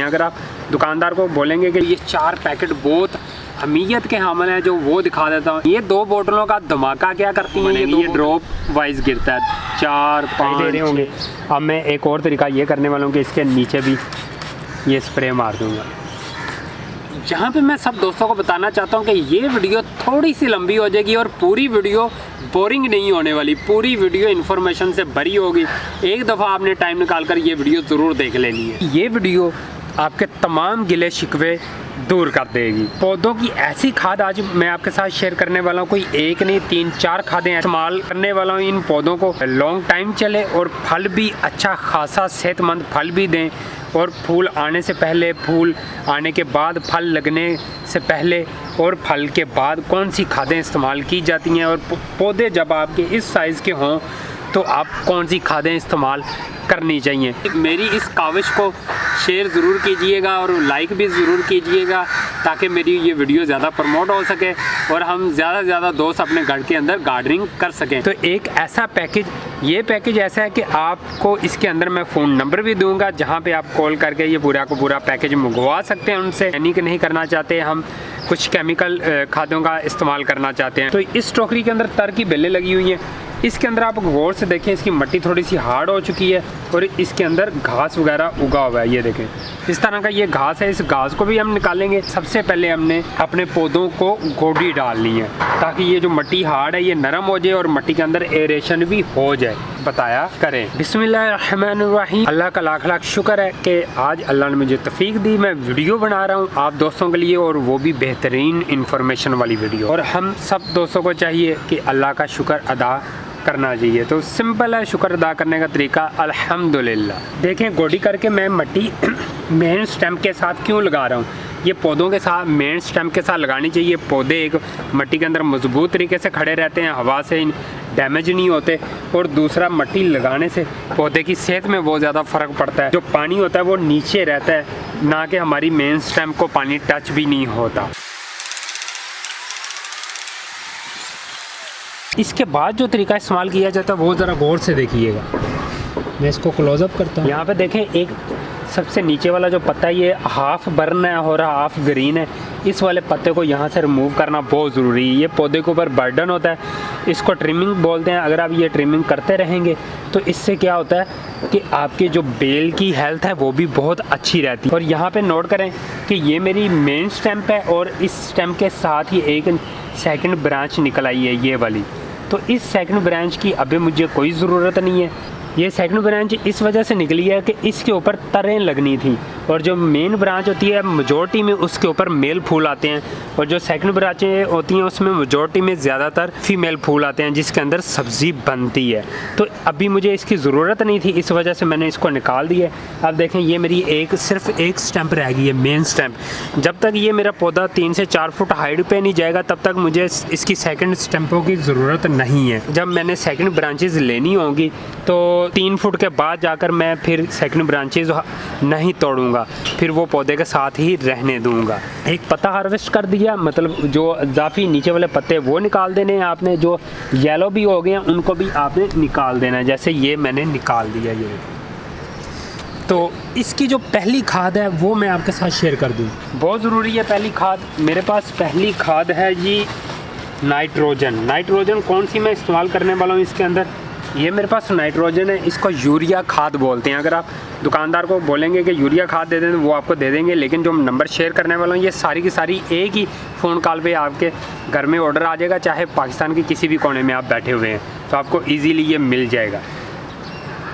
अगर आप दुकानदार को बोलेंगे कि ये 4 पैकेट बहुत अहमियत के हामिल हैं, जो वो दिखा देता हूँ। ये 2 बोतलों का धमाका क्या करती हैं, ये ड्रॉप वाइज गिरता है, 4-5 दे रहे होंगे। अब मैं एक और तरीका ये करने वाला हूँ कि इसके नीचे भी ये स्प्रे मार दूँगा। यहाँ पे मैं सब दोस्तों को बताना चाहता हूँ कि ये वीडियो थोड़ी सी लंबी हो जाएगी और पूरी वीडियो बोरिंग नहीं होने वाली, पूरी वीडियो इन्फॉर्मेशन से भरी होगी। एक दफ़ा आपने टाइम निकाल कर ये वीडियो ज़रूर देख लेनी है। ये वीडियो आपके तमाम गिले शिकवे दूर कर देगी। पौधों की ऐसी खाद आज मैं आपके साथ शेयर करने वाला हूँ, कोई एक नहीं 3-4 खादें इस्तेमाल करने वाला हूँ। इन पौधों को लॉन्ग टाइम चले और फल भी अच्छा खासा सेहतमंद फल भी दें, और फूल आने से पहले, फूल आने के बाद, फल लगने से पहले और फल के बाद कौन सी खादें इस्तेमाल की जाती हैं, और पौधे जब आपके इस साइज़ के हों तो आप कौन सी खादें इस्तेमाल करनी चाहिए। मेरी इस काविश को शेयर ज़रूर कीजिएगा और लाइक भी ज़रूर कीजिएगा, ताकि मेरी ये वीडियो ज़्यादा प्रमोट हो सके और हम ज़्यादा से ज़्यादा दोस्त अपने घर के अंदर गार्डनिंग कर सकें। तो एक ऐसा पैकेज, ये पैकेज ऐसा है कि आपको इसके अंदर मैं फ़ोन नंबर भी दूंगा, जहाँ पे आप कॉल करके ये पूरा को पूरा पैकेज मंगवा सकते हैं उनसे। यानी कि नहीं करना चाहते हम कुछ केमिकल खादों का इस्तेमाल करना चाहते हैं। तो इस टोकरी के अंदर तर की बेलें लगी हुई हैं। इसके अंदर आप गौर से देखें, इसकी मिट्टी थोड़ी सी हार्ड हो चुकी है और इसके अंदर घास वगैरह उगा हुआ है। ये देखें, इस तरह का ये घास है। इस घास को भी हम निकालेंगे। सबसे पहले हमने अपने पौधों को गोडी डालनी है, ताकि ये जो मिट्टी हार्ड है ये नरम हो जाए और मिट्टी के अंदर एरेशन भी हो जाए। बताया करें। बिस्मिल्लाहिर्रहमानिर्रहीम। अल्लाह का लाख लाख शुक्र है कि आज अल्लाह ने मुझे तौफीक दी, मैं वीडियो बना रहा हूँ आप दोस्तों के लिए, और वो भी बेहतरीन इंफॉर्मेशन वाली वीडियो। और हम सब दोस्तों को चाहिए कि अल्लाह का शुक्र अदा करना चाहिए। तो सिंपल है शुक्र अदा करने का तरीका, अल्हम्दुलिल्लाह। देखें, गोडी करके मैं मिट्टी मेन स्टेम के साथ क्यों लगा रहा हूँ। ये पौधों के साथ मेन स्टेम के साथ लगानी चाहिए। पौधे एक मिट्टी के अंदर मजबूत तरीके से खड़े रहते हैं, हवा से डैमेज नहीं होते, और दूसरा मिट्टी लगाने से पौधे की सेहत में बहुत ज़्यादा फ़र्क पड़ता है। जो पानी होता है वो नीचे रहता है, ना कि हमारी मेन स्टेम को पानी टच भी नहीं होता। इसके बाद जो तरीका इस्तेमाल किया जाता है वो ज़रा गौर से देखिएगा। मैं इसको क्लोज़अप करता हूँ। यहाँ पे देखें, एक सबसे नीचे वाला जो पत्ता है ये हाफ़ बर्न है और हाफ़ ग्रीन है। इस वाले पत्ते को यहाँ से रिमूव करना बहुत ज़रूरी है। ये पौधे के ऊपर बर्डन होता है, इसको ट्रिमिंग बोलते हैं। अगर आप ये ट्रिमिंग करते रहेंगे तो इससे क्या होता है कि आपकी जो बेल की हेल्थ है वो भी बहुत अच्छी रहती है। और यहाँ पे नोट करें कि ये मेरी मेन स्टेम्प है और इस स्टेम्प के साथ ही एक सेकंड ब्रांच निकल आई है, ये वाली। तो इस सेकंड ब्रांच की अभी मुझे कोई ज़रूरत नहीं है। ये सेकंड ब्रांच इस वजह से निकली है कि इसके ऊपर तरें लगनी थी, और जो मेन ब्रांच होती है मेजॉरिटी में उसके ऊपर मेल फूल आते हैं, और जो सेकंड ब्रांचें होती हैं उसमें मेजॉरिटी में ज़्यादातर फीमेल फूल आते हैं, जिसके अंदर सब्ज़ी बनती है। तो अभी मुझे इसकी ज़रूरत नहीं थी, इस वजह से मैंने इसको निकाल दिया। अब देखें, ये मेरी सिर्फ एक स्टैंप रह गई है, मेन स्टैंप। जब तक ये मेरा पौधा 3 से 4 फुट हाइट पे नहीं जाएगा तब तक मुझे इसकी सेकंड स्टैंपों की ज़रूरत नहीं है। जब मैंने सेकंड ब्रांचेज़ लेनी होंगी तो 3 फुट के बाद जाकर मैं फिर सेकंड ब्रांचेज नहीं तोड़ूंगा, फिर वो पौधे के साथ ही रहने दूंगा। एक पत्ता हार्वेस्ट कर दिया, मतलब जो इजाफी नीचे वाले पत्ते वो निकाल देने हैं आपने, जो येलो भी हो गए हैं उनको भी आपने निकाल देना है। जैसे ये मैंने निकाल दिया। ये तो इसकी जो पहली खाद है वो मैं आपके साथ शेयर कर दूँ, बहुत ज़रूरी है। पहली खाद मेरे पास पहली खाद है जी नाइट्रोजन। नाइट्रोजन कौन सी मैं इस्तेमाल करने वाला हूँ इसके अंदर, ये मेरे पास नाइट्रोजन है, इसको यूरिया खाद बोलते हैं। अगर आप दुकानदार को बोलेंगे कि यूरिया खाद दे दें तो वो आपको दे देंगे, लेकिन जो नंबर शेयर करने वाला हूँ ये सारी की सारी एक ही फ़ोन कॉल पे आपके घर में ऑर्डर आ जाएगा, चाहे पाकिस्तान के किसी भी कोने में आप बैठे हुए हैं, तो आपको ईज़िली ये मिल जाएगा।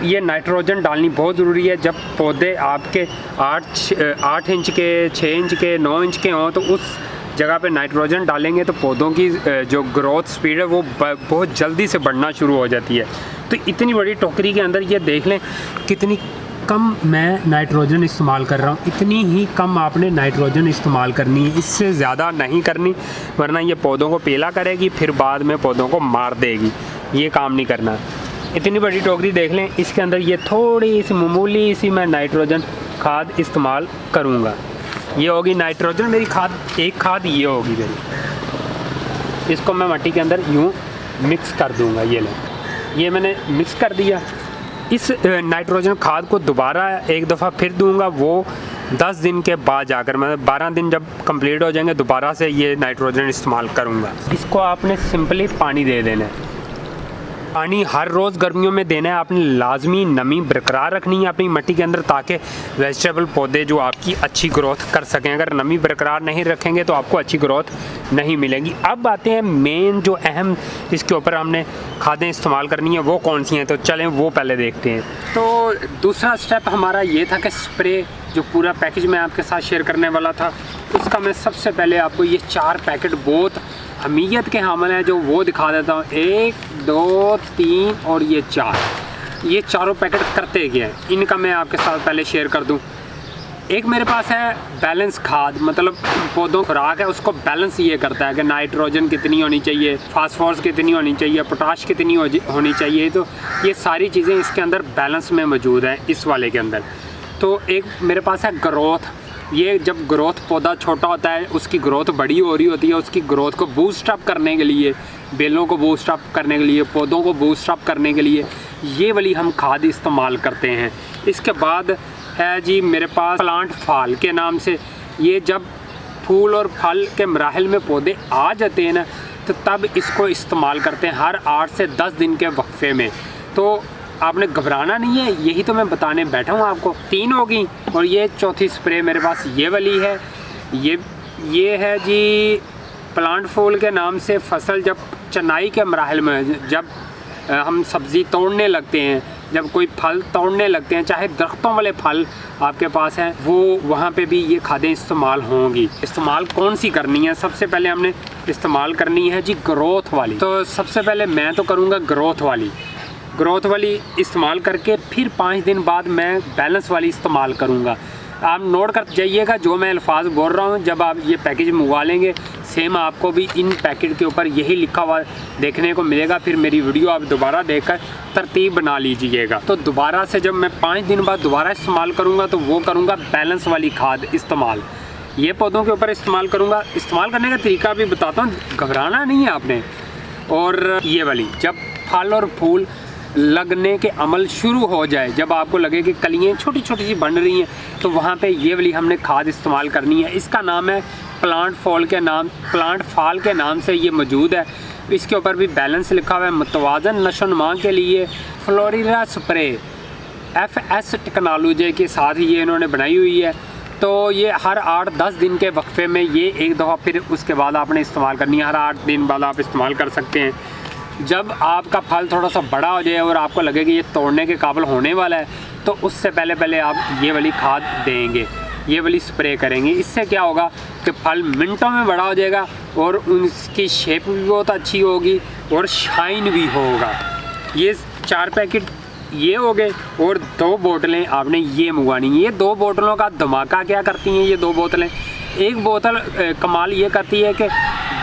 ये नाइट्रोजन डालनी बहुत ज़रूरी है। जब पौधे आपके 8 इंच के, 6 इंच के, 9 इंच के हों तो उस जगह पे नाइट्रोजन डालेंगे तो पौधों की जो ग्रोथ स्पीड है वो बहुत जल्दी से बढ़ना शुरू हो जाती है। तो इतनी बड़ी टोकरी के अंदर ये देख लें कितनी कम मैं नाइट्रोजन इस्तेमाल कर रहा हूँ। इतनी ही कम आपने नाइट्रोजन इस्तेमाल करनी है, इससे ज़्यादा नहीं करनी, वरना ये पौधों को पीला करेगी, फिर बाद में पौधों को मार देगी। ये काम नहीं करना। इतनी बड़ी टोकरी देख लें, इसके अंदर ये थोड़ी सी मामूली सी मैं नाइट्रोजन खाद इस्तेमाल करूँगा। ये होगी नाइट्रोजन मेरी खाद, एक खाद ये होगी मेरी। इसको मैं मिट्टी के अंदर यूँ मिक्स कर दूँगा। ये लें, ये मैंने मिक्स कर दिया। इस नाइट्रोजन खाद को दोबारा एक दफ़ा फिर दूँगा, वो 10 दिन के बाद जाकर, मतलब 12 दिन जब कंप्लीट हो जाएंगे, दोबारा से ये नाइट्रोजन इस्तेमाल करूँगा। इसको आपने सिंपली पानी दे देना है। पानी हर रोज़ गर्मियों में देना है आपने, लाजमी नमी बरकरार रखनी है अपनी मिट्टी के अंदर, ताकि वेजिटेबल पौधे जो आपकी अच्छी ग्रोथ कर सकें। अगर नमी बरकरार नहीं रखेंगे तो आपको अच्छी ग्रोथ नहीं मिलेगी। अब आते हैं मेन जो अहम इसके ऊपर हमने खादें इस्तेमाल करनी है, वो कौन सी हैं, तो चलें वो पहले देखते हैं। तो दूसरा स्टेप हमारा ये था कि स्प्रे, जो पूरा पैकेज मैं आपके साथ शेयर करने वाला था, उसका मैं सबसे पहले आपको ये 4 पैकेट बहुत अहमियत के हामिल हैं जो वो दिखा देता हूँ। 1 2 3 और ये 4, ये चारों पैकेट करते गए हैं, इनका मैं आपके साथ पहले शेयर कर दूँ। एक मेरे पास है बैलेंस खाद, मतलब पौधों खुराक है उसको बैलेंस ये करता है कि नाइट्रोजन कितनी होनी चाहिए, फास्फोरस कितनी होनी चाहिए, पोटाश कितनी होनी चाहिए। तो ये सारी चीज़ें इसके अंदर बैलेंस में मौजूद हैं इस वाले के अंदर। तो एक मेरे पास है ग्रोथ, ये जब ग्रोथ पौधा छोटा होता है उसकी ग्रोथ बड़ी हो रही होती है, उसकी ग्रोथ को बूस्ट अप करने के लिए, बेलों को बूस्ट अप करने के लिए, पौधों को बूस्ट अप करने के लिए ये वाली हम खाद इस्तेमाल करते हैं। इसके बाद है जी मेरे पास प्लांट फाल के नाम से, ये जब फूल और फल के मराहल में पौधे आ जाते हैं ना, तो तब इसको इस्तेमाल करते हैं हर 8 से 10 दिन के वक्फे में। तो आपने घबराना नहीं है, यही तो मैं बताने बैठा हूँ आपको। 3 होगी और ये चौथी स्प्रे मेरे पास ये वाली है। ये है जी प्लांट फूल के नाम से, फसल जब चनाई के मराहल में, जब हम सब्ज़ी तोड़ने लगते हैं, जब कोई फल तोड़ने लगते हैं, चाहे दरख्तों वाले फल आपके पास हैं, वो वहाँ पे भी ये खादें इस्तेमाल होंगी। इस्तेमाल कौन सी करनी है? सबसे पहले हमने इस्तेमाल करनी है जी ग्रोथ वाली। तो सबसे पहले मैं तो करूँगा ग्रोथ वाली इस्तेमाल करके फिर 5 दिन बाद मैं बैलेंस वाली इस्तेमाल करूँगा। आप नोट कर जाइएगा जो मैं अल्फाज बोल रहा हूँ। जब आप ये पैकेज मंगवा लेंगे, सेम आपको भी इन पैकेट के ऊपर यही लिखा हुआ देखने को मिलेगा। फिर मेरी वीडियो आप दोबारा देखकर तरतीब बना लीजिएगा। तो दोबारा से जब मैं 5 दिन बाद दोबारा इस्तेमाल करूँगा तो वो करूँगा बैलेंस वाली खाद इस्तेमाल, ये पौधों के ऊपर इस्तेमाल करूँगा। इस्तेमाल करने का तरीका भी बताता हूँ, घबराना नहीं है आपने। और ये वाली जब फल और फूल लगने के अमल शुरू हो जाए, जब आपको लगे कि कलियाँ छोटी छोटी सी बन रही हैं, तो वहाँ पे ये वाली हमने खाद इस्तेमाल करनी है। इसका नाम है प्लांट फाल के नाम से ये मौजूद है। इसके ऊपर भी बैलेंस लिखा हुआ है। मुतवाज़न नशोनुमा के लिए फ्लोरिडा स्प्रे FS टेक्नोलॉजी के साथ ये इन्होंने बनाई हुई है। तो ये हर 8-10 दिन के वक्फे में ये एक दफ़ा, फिर उसके बाद आपने इस्तेमाल करनी है। हर 8 दिन बाद आप इस्तेमाल कर सकते हैं। जब आपका फल थोड़ा सा बड़ा हो जाए और आपको लगे कि ये तोड़ने के काबिल होने वाला है, तो उससे पहले आप ये वाली खाद देंगे, ये वाली स्प्रे करेंगे। इससे क्या होगा कि फल मिनटों में बड़ा हो जाएगा और उनकी शेप भी बहुत अच्छी होगी और शाइन भी होगा। ये 4 पैकेट ये हो गए और 2 बोतलें आपने ये मंगवानी है। ये 2 बोतलों का धमाका क्या करती हैं ये 2 बोतलें? एक बोतल कमाल ये करती है कि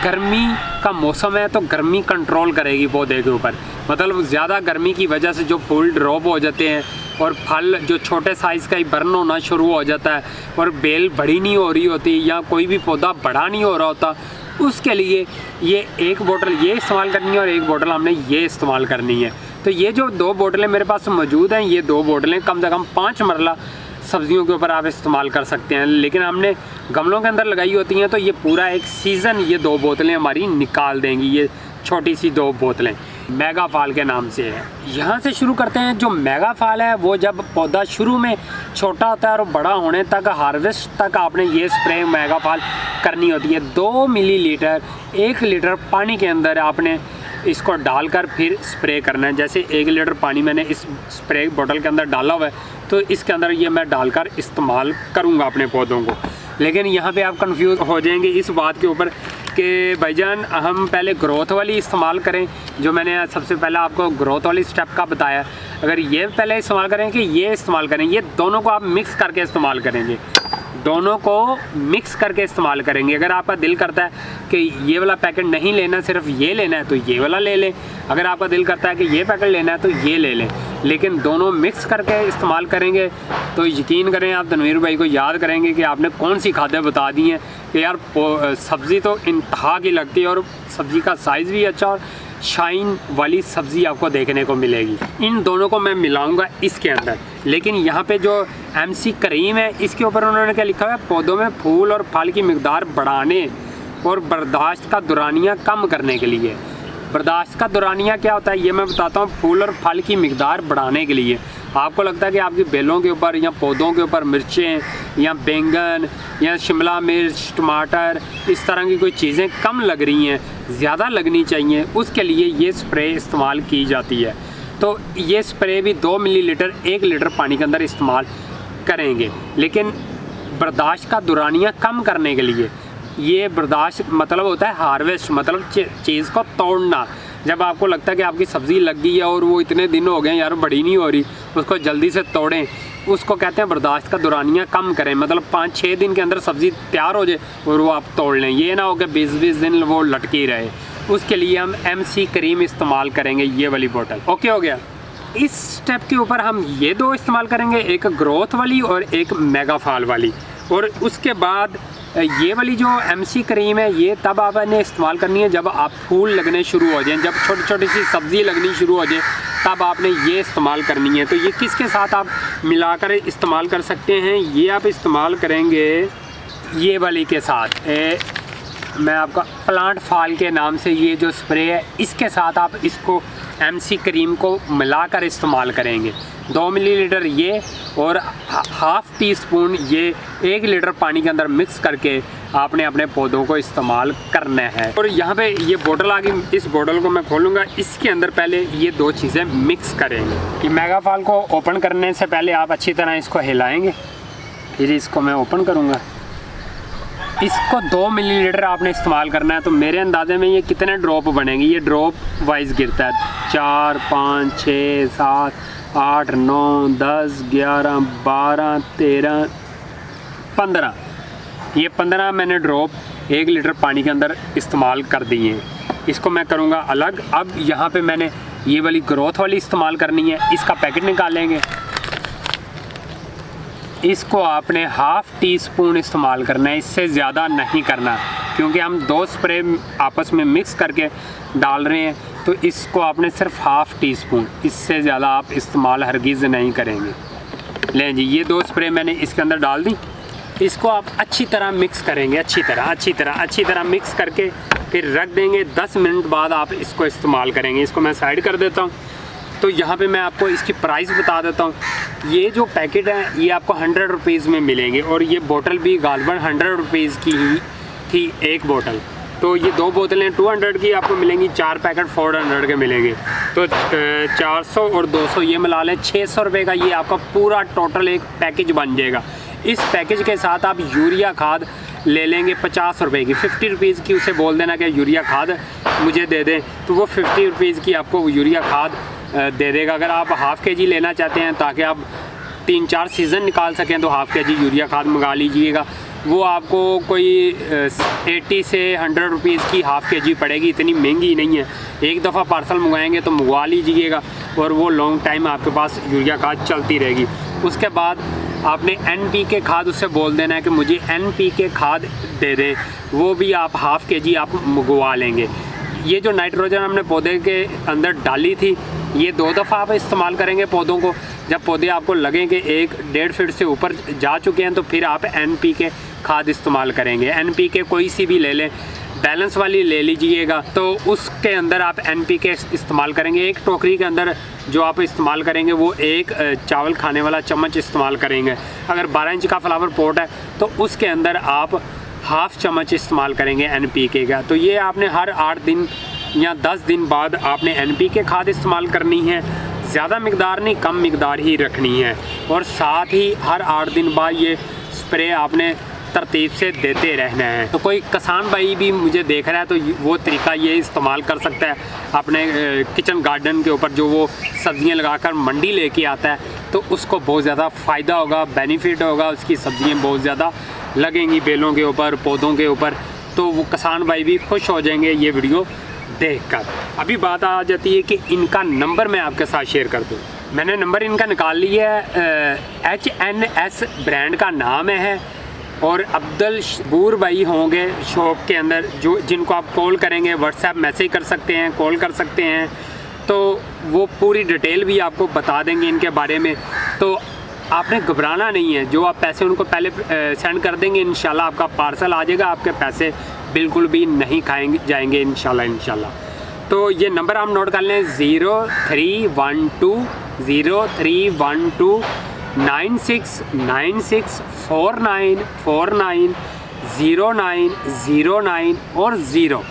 गर्मी का मौसम है तो गर्मी कंट्रोल करेगी पौधे के ऊपर। मतलब ज़्यादा गर्मी की वजह से जो फूल ड्रॉप हो जाते हैं और फल जो छोटे साइज़ का ही बर्न होना शुरू हो जाता है और बेल बड़ी नहीं हो रही होती या कोई भी पौधा बड़ा नहीं हो रहा होता, उसके लिए ये 1 बोतल ये इस्तेमाल करनी है और 1 बोतल हमने ये इस्तेमाल करनी है। तो ये जो 2 बोतलें मेरे पास मौजूद हैं, ये 2 बोतलें कम से कम 5 मरला सब्जियों के ऊपर आप इस्तेमाल कर सकते हैं। लेकिन हमने गमलों के अंदर लगाई होती हैं तो ये पूरा एक सीज़न ये 2 बोतलें हमारी निकाल देंगी। ये छोटी सी 2 बोतलें मेगा फाल के नाम से है। यहाँ से शुरू करते हैं। जो मेगा फाल है वो जब पौधा शुरू में छोटा होता है और बड़ा होने तक, हार्वेस्ट तक आपने ये स्प्रे मेगा फाल करनी होती है। 2 मिलीलीटर 1 लीटर पानी के अंदर आपने इसको डालकर फिर स्प्रे करना है। जैसे 1 लीटर पानी मैंने इस स्प्रे बोतल के अंदर डाला हुआ है, तो इसके अंदर ये मैं डालकर इस्तेमाल करूँगा अपने पौधों को। लेकिन यहाँ पे आप कंफ्यूज हो जाएंगे इस बात के ऊपर कि भाईजान हम पहले ग्रोथ वाली इस्तेमाल करें, जो मैंने सबसे पहले आपको ग्रोथ वाली स्टेप का बताया। अगर ये पहले इस्तेमाल करें कि ये इस्तेमाल करें, ये दोनों को आप मिक्स करके इस्तेमाल करेंगे, दोनों को मिक्स करके इस्तेमाल करेंगे। अगर आपका दिल करता है कि ये वाला पैकेट नहीं लेना, सिर्फ ये लेना है, तो ये वाला ले लें। अगर आपका दिल करता है कि ये पैकेट लेना है तो ये ले लें। लेकिन दोनों मिक्स करके इस्तेमाल करेंगे तो यकीन करें आप तनवीर भाई को याद करेंगे कि आपने कौन सी खादें बता दी हैं कि यार सब्ज़ी तो इंतहा की लगती है और सब्ज़ी का साइज़ भी अच्छा और शाइन वाली सब्ज़ी आपको देखने को मिलेगी। इन दोनों को मैं मिलाऊंगा इसके अंदर। लेकिन यहाँ पे जो MC करीम है, इसके ऊपर उन्होंने क्या लिखा है, पौधों में फूल और फल की मिकदार बढ़ाने और बर्दाश्त का दौरानिया कम करने के लिए। बर्दाश्त का दौरानिया क्या होता है ये मैं बताता हूँ। फूल और फल की मिकदार बढ़ाने के लिए आपको लगता है कि आपकी बेलों के ऊपर या पौधों के ऊपर मिर्चें या बैंगन या शिमला मिर्च, टमाटर, इस तरह की कोई चीज़ें कम लग रही हैं, ज़्यादा लगनी चाहिए, उसके लिए ये स्प्रे इस्तेमाल की जाती है। तो ये स्प्रे भी 2 मिलीलीटर 1 लीटर पानी के अंदर इस्तेमाल करेंगे। लेकिन बर्दाश्त का दौरानिया कम करने के लिए, ये बर्दाश्त मतलब होता है हार्वेस्ट, मतलब चीज़ को तोड़ना। जब आपको लगता है कि आपकी सब्ज़ी लग गई है और वो इतने दिन हो गए यार बड़ी नहीं हो रही, उसको जल्दी से तोड़ें, उसको कहते हैं बर्दाश्त का दौरानिया कम करें। मतलब 5-6 दिन के अंदर सब्ज़ी तैयार हो जाए और वो आप तोड़ लें, ये ना हो कि 20-20 दिन वो लटकी रहे। उसके लिए हम MC करीम इस्तेमाल करेंगे, ये वाली बोतल। ओके हो गया। इस स्टेप के ऊपर हम ये 2 इस्तेमाल करेंगे, एक ग्रोथ वाली और एक मेगाफॉल वाली। और उसके बाद ये वाली जो MC करीम है ये तब आपने इस्तेमाल करनी है जब आप फूल लगने शुरू हो जाएं, जब छोटी छोटी सी सब्ज़ी लगनी शुरू हो जाए, तब आपने ये इस्तेमाल करनी है। तो ये किसके साथ आप मिलाकर इस्तेमाल कर सकते हैं, ये आप इस्तेमाल करेंगे ये वाली के साथ। मैं आपका प्लांट फॉल के नाम से ये जो स्प्रे है, इसके साथ आप इसको MC करीम को मिलाकर इस्तेमाल करेंगे। 2 मिलीलीटर ये और ½ टीस्पून ये 1 लीटर पानी के अंदर मिक्स करके आपने अपने पौधों को इस्तेमाल करना है। और यहाँ पे ये बोतल आ गई, इस बोतल को मैं खोलूँगा, इसके अंदर पहले ये 2 चीज़ें मिक्स करेंगे। कि मेगाफॉल को ओपन करने से पहले आप अच्छी तरह इसको हिलाएँगे, फिर इसको मैं ओपन करूँगा। इसको 2 मिलीलीटर आपने इस्तेमाल करना है। तो मेरे अंदाजे में ये कितने ड्रॉप बनेंगे, ये ड्रॉप वाइज गिरता है, 4, 5, 6, 7, 8, 9, 10, 11, 12, 13, 15। ये 15 मैंने ड्रॉप 1 लीटर पानी के अंदर इस्तेमाल कर दिए हैं। इसको मैं करूँगा अलग। अब यहाँ पे मैंने ये वाली ग्रोथ वाली इस्तेमाल करनी है, इसका पैकेट निकालेंगे। इसको आपने ½ टीस्पून इस्तेमाल करना है, इससे ज़्यादा नहीं करना, क्योंकि हम 2 स्प्रे आपस में मिक्स करके डाल रहे हैं। तो इसको आपने सिर्फ ½ टीस्पून, इससे ज़्यादा आप इस्तेमाल हरगिज़ नहीं करेंगे। लें जी, ये 2 स्प्रे मैंने इसके अंदर डाल दी। इसको आप अच्छी तरह मिक्स करेंगे, अच्छी तरह मिक्स करके फिर रख देंगे। 10 मिनट बाद आप इसको इस्तेमाल करेंगे। इसको मैं साइड कर देता हूँ। तो यहाँ पे मैं आपको इसकी प्राइस बता देता हूँ। ये जो पैकेट है ये आपको 100 रुपीज़ में मिलेंगे, और ये बोतल भी गालबन 100 रुपीज़ की ही थी एक बोतल। तो ये 2 बोतलें 200 की आपको मिलेंगी, 4 पैकेट 400 के मिलेंगे। तो 400 और 200 ये मिला लें, 600 रुपये का ये आपका पूरा टोटल एक पैकेज बन जाएगा। इस पैकेज के साथ आप यूरिया खाद ले लेंगे 50 रुपये की, 50 रुपीज़ की उसे बोल देना कि यूरिया खाद मुझे दे दें, तो वो 50 रुपीज़ की आपको यूरिया खाद दे देगा। अगर आप ½ kg लेना चाहते हैं ताकि आप 3-4 सीज़न निकाल सकें, तो ½ kg यूरिया खाद मंगा लीजिएगा। वो आपको कोई 80 से 100 रुपीज़ की ½ kg पड़ेगी, इतनी महंगी नहीं है। एक दफ़ा पार्सल मंगवाएंगे तो मंगवा लीजिएगा, और वो लॉन्ग टाइम आपके पास यूरिया खाद चलती रहेगी। उसके बाद आपने NPK खाद उससे बोल देना है कि मुझे NPK खाद दे दें, वो भी आप ½ kg आप मंगवा लेंगे। ये जो नाइट्रोजन हमने पौधे के अंदर डाली थी, ये 2 दफ़ा आप इस्तेमाल करेंगे पौधों को। जब पौधे आपको लगें कि 1-1.5 फीट से ऊपर जा चुके हैं, तो फिर आप NPK खाद इस्तेमाल करेंगे। NPK कोई सी भी ले लें, बैलेंस वाली ले लीजिएगा। तो उसके अंदर आप NPK इस्तेमाल करेंगे। एक टोकरी के अंदर जो आप इस्तेमाल करेंगे वो 1 चावल खाने वाला चम्मच इस्तेमाल करेंगे। अगर 12 इंच का फ्लावर पॉट है तो उसके अंदर आप ½ चम्मच इस्तेमाल करेंगे NPK का। तो ये आपने हर 8 दिन या 10 दिन बाद आपने NPK खाद इस्तेमाल करनी है। ज़्यादा मिकदार नहीं, कम मिकदार ही रखनी है। और साथ ही हर 8 दिन बाद ये स्प्रे आपने तरतीब से देते रहना है। तो कोई किसान भाई भी मुझे देख रहा है तो वो तरीका ये इस्तेमाल कर सकता है अपने किचन गार्डन के ऊपर। जो वो सब्ज़ियाँ लगाकर मंडी लेके आता है तो उसको बहुत ज़्यादा फ़ायदा होगा, बेनिफिट होगा, उसकी सब्ज़ियाँ बहुत ज़्यादा लगेंगी बेलों के ऊपर, पौधों के ऊपर। तो वो किसान भाई भी खुश हो जाएंगे ये वीडियो देखकर। अभी बात आ जाती है कि इनका नंबर मैं आपके साथ शेयर कर दूँ। मैंने नंबर इनका निकाल लिया है। HNS ब्रांड का नाम है। और अब्दुल शबूर भाई होंगे शॉप के अंदर, जो जिनको आप कॉल करेंगे, व्हाट्सएप मैसेज कर सकते हैं, कॉल कर सकते हैं, तो वो पूरी डिटेल भी आपको बता देंगे इनके बारे में। तो आपने घबराना नहीं है, जो आप पैसे उनको पहले सेंड कर देंगे, इंशाल्लाह आपका पार्सल आ जाएगा, आपके पैसे बिल्कुल भी नहीं खाएंगे जाएंगे इंशाल्लाह। तो ये नंबर आप नोट कर लें, 031203969649490909 और 0।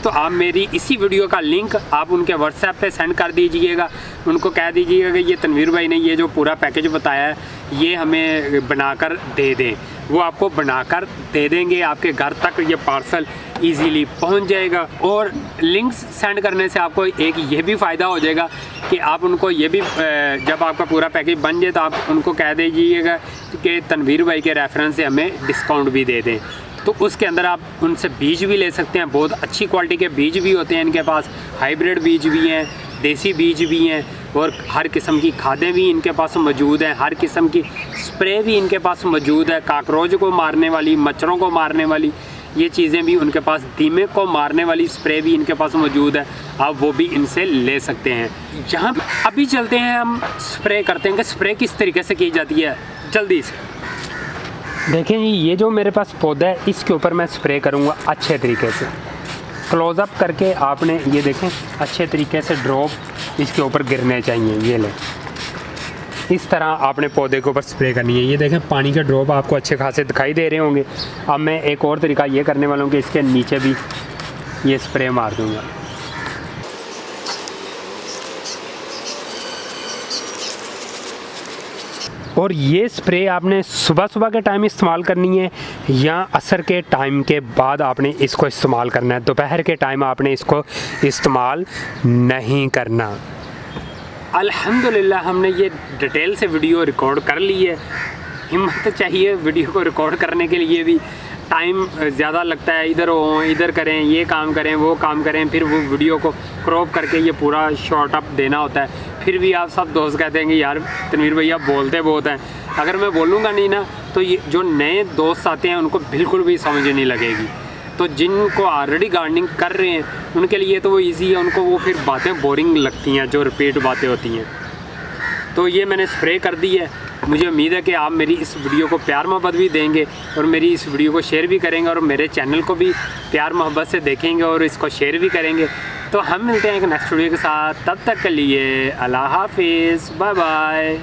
तो आप मेरी इसी वीडियो का लिंक आप उनके व्हाट्सएप पे सेंड कर दीजिएगा। उनको कह दीजिएगा कि ये तनवीर भाई ने ये जो पूरा पैकेज बताया है ये हमें बनाकर दे दें। वो आपको बनाकर दे देंगे, आपके घर तक ये पार्सल इजीली पहुंच जाएगा। और लिंक्स सेंड करने से आपको एक ये भी फ़ायदा हो जाएगा कि आप उनको ये भी, जब आपका पूरा पैकेज बन जाए तो आप उनको कह दीजिएगा कि तनवीर भाई के रेफरेंस से हमें डिस्काउंट भी दे दें। तो उसके अंदर आप उनसे बीज भी ले सकते हैं, बहुत अच्छी क्वालिटी के बीज भी होते हैं इनके पास, हाइब्रिड बीज भी हैं, देसी बीज भी हैं, और हर किस्म की खादें भी इनके पास मौजूद हैं, हर किस्म की स्प्रे भी इनके पास मौजूद है, काकरोच को मारने वाली, मच्छरों को मारने वाली ये चीज़ें भी उनके पास, दीमक को मारने वाली स्प्रे भी इनके पास मौजूद है, आप वो भी इनसे ले सकते हैं। जहाँ अभी चलते हैं हम स्प्रे करते हैं कि स्प्रे किस तरीके से की जाती है जल्दी से। देखें जी, ये जो मेरे पास पौधा है इसके ऊपर मैं स्प्रे करूँगा अच्छे तरीके से, क्लोज़अप करके आपने ये देखें अच्छे तरीके से ड्रॉप इसके ऊपर गिरने चाहिए। ये लें, इस तरह आपने पौधे के ऊपर स्प्रे करनी है। ये देखें पानी के ड्रॉप आपको अच्छे खासे दिखाई दे रहे होंगे। अब मैं एक और तरीका ये करने वाला हूँ कि इसके नीचे भी ये स्प्रे मार दूँगा। और ये स्प्रे आपने सुबह सुबह के टाइम इस्तेमाल करनी है या असर के टाइम के बाद आपने इसको इस्तेमाल करना है। दोपहर के टाइम आपने इसको इस्तेमाल नहीं करना। अल्हम्दुलिल्लाह हमने ये डिटेल से वीडियो रिकॉर्ड कर ली है। हिम्मत चाहिए वीडियो को रिकॉर्ड करने के लिए भी, टाइम ज़्यादा लगता है, इधर हो इधर करें, ये काम करें वो काम करें, फिर वो वीडियो को क्रॉप करके ये पूरा शॉर्ट अप देना होता है। फिर भी आप सब दोस्त कहते हैं कि यार तनवीर भैया बोलते बहुत हैं। अगर मैं बोलूँगा नहीं ना तो ये जो नए दोस्त आते हैं उनको बिल्कुल भी समझ नहीं लगेगी। तो जिनको ऑलरेडी गार्डनिंग कर रहे हैं उनके लिए तो वो इजी है, उनको वो फिर बातें बोरिंग लगती हैं जो रिपीट बातें होती हैं। तो ये मैंने स्प्रे कर दी है। मुझे उम्मीद है कि आप मेरी इस वीडियो को प्यार मोहब्बत भी देंगे और मेरी इस वीडियो को शेयर भी करेंगे और मेरे चैनल को भी प्यार मोहब्बत से देखेंगे और इसको शेयर भी करेंगे। तो हम मिलते हैं एक नेक्स्ट वीडियो के साथ, तब तक के लिए अल्लाह हाफिज़, बाय बाय।